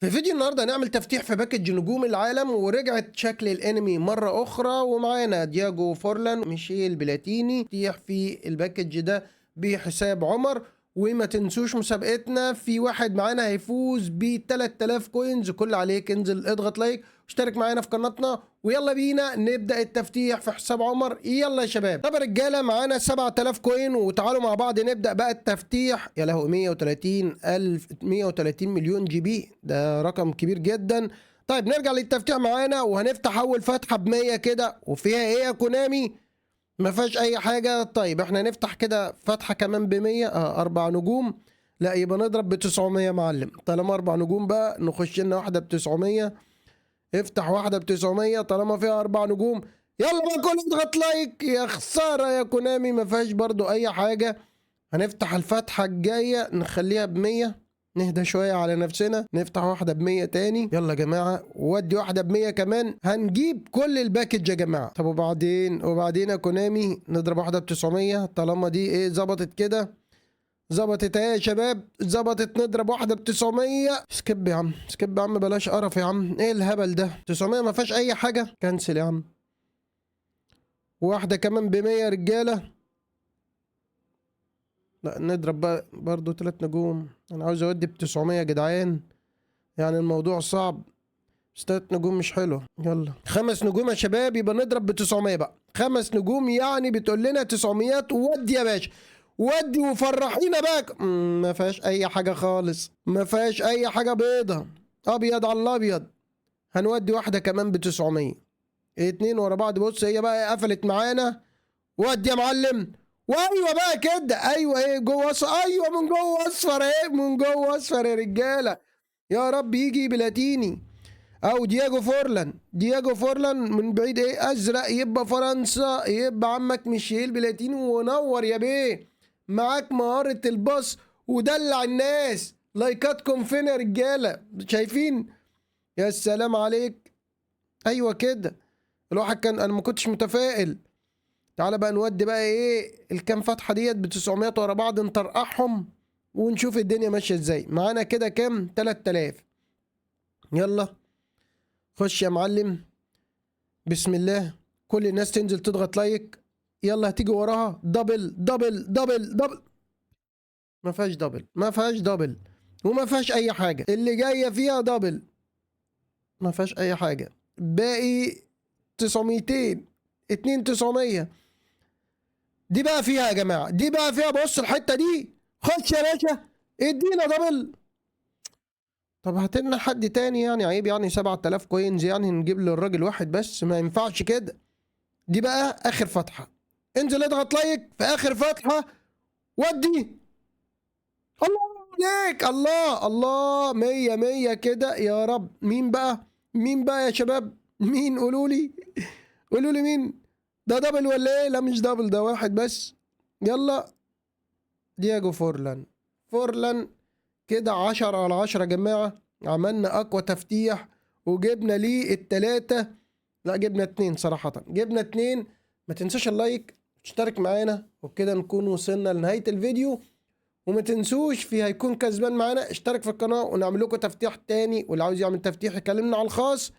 في فيديو النهارده هنعمل تفتيح في باكج نجوم العالم، ورجعت شكل الانمي مره اخرى، ومعانا دياجو فورلان وميشيل بلاتيني تفتيح في الباكج ده بحساب عمر. وما تنسوش مسابقتنا، في واحد معانا هيفوز ب 3000 كوينز. كل عليك انزل اضغط لايك واشترك معانا في قناتنا، ويلا بينا نبدأ التفتيح في حساب عمر. يلا يا شباب. طب يا رجاله، معانا 7000 كوين، وتعالوا مع بعض نبدأ بقى التفتيح. يا لهوي، 130 ألف، 130 مليون جي بي، ده رقم كبير جدا. طيب نرجع للتفتيح معانا، وهنفتح أول فتحة ب 100 كده، وفيها إيه يا كونامي؟ ما فيهاش أي حاجة. طيب احنا نفتح كده فتحة كمان ب 100، أربع نجوم. لا، يبقى نضرب ب 900 يا معلم. طالما أربع نجوم بقى نخش لنا واحدة ب 900. افتح واحدة ب 900 طالما فيها أربع نجوم. يلا بقى كل اضغط لايك. يا خسارة يا كونامي، ما فيهاش برضو أي حاجة. هنفتح الفتحة الجاية نخليها ب 100. نهدى شوية على نفسنا، نفتح واحدة ب 100 تاني. يلا يا جماعة، ودي واحدة ب 100 كمان. هنجيب كل الباكج يا جماعة. طب وبعدين يا كونامي نضرب واحدة ب 900 طالما دي ايه ظبطت كده. ظبطت اهي يا شباب، ظبطت. نضرب واحدة ب 900. سكيب يا عم، سكيب يا عم، بلاش قرف يا عم. ايه الهبل ده؟ 900 ما فيهاش اي حاجة. كنسل يا عم. واحدة كمان ب 100 يا رجالة. لا، نضرب بقى برضو 3 نجوم. انا عاوز اودي ب 900 يا جدعان، يعني الموضوع صعب. بس 3 نجوم مش حلو. يلا 5 نجوم يا شباب، يبقى نضرب ب 900 بقى. 5 نجوم يعني بتقول لنا 900. ودي يا باشا، ودي وفرحينا بقى. ما فيهاش اي حاجه خالص، ما فيهاش اي حاجه بيضه. ابيض على الابيض. هنودي واحده كمان ب 900. اتنين ورا بعض. بص هي بقى قفلت معانا. ودي يا معلم. وايوه بقى كده، ايوه. ايه جوه اصفر؟ ايوه من جوه اصفر. ايه من جوه اصفر يا رجاله. يا رب يجي بلاتيني او دياجو فورلان. دياجو فورلان من بعيد ايه ازرق، يبقى فرنسا، يبقى عمك ميشيل بلاتيني. ونور يا بيه، معاك مهارة الباص ودلع الناس. لايكاتكم فين يا رجالة؟ شايفين؟ يا سلام عليك. ايوه كده. الواحد كان انا ما كنتش متفائل. تعالى بقى نودي بقى ايه الكام فتحة ديت ب 900 ورا بعض، نطرقعهم ونشوف الدنيا ماشية ازاي. معانا كده كام؟ 3000. يلا خش يا معلم. بسم الله. كل الناس تنزل تضغط لايك. يلا هتيجي وراها دبل دبل دبل دبل. ما فيهاش دبل، ما فيهاش دبل، وما فيهاش اي حاجة. اللي جاية فيها دبل. ما فيهاش اي حاجة. باقي 900. 900. دي بقى فيها يا جماعة، دي بقى فيها. بص الحتة دي. خش يا باشا، ادينا دبل. طب هات لنا حد تاني، يعني عيب يعني. 7000 كوينز يعني نجيب للراجل واحد بس؟ ما ينفعش كده. دي بقى اخر فتحة. انزل اضغط لايك في اخر فتحة. ودي. الله عليك، الله الله. 100 100 كده يا رب. مين بقى؟ مين بقى يا شباب؟ مين؟ قولوا لي. قولوا لي مين. ده دبل ولا ايه؟ لا مش دبل، ده واحد بس. يلا. دياجو فورلان. فورلان. كده 10 على 10 يا جماعة. عملنا أقوى تفتيح، وجبنا ليه التلاتة. لا جبنا 2 صراحة، جبنا 2. ما تنساش اللايك، اشترك معانا، وبكده نكون وصلنا لنهاية الفيديو. وما تنسوش في هيكون كسبان معانا اشترك في القناة، ونعمل لكم تفتيح تاني. واللي عاوز يعمل تفتيح يكلمنا على الخاص.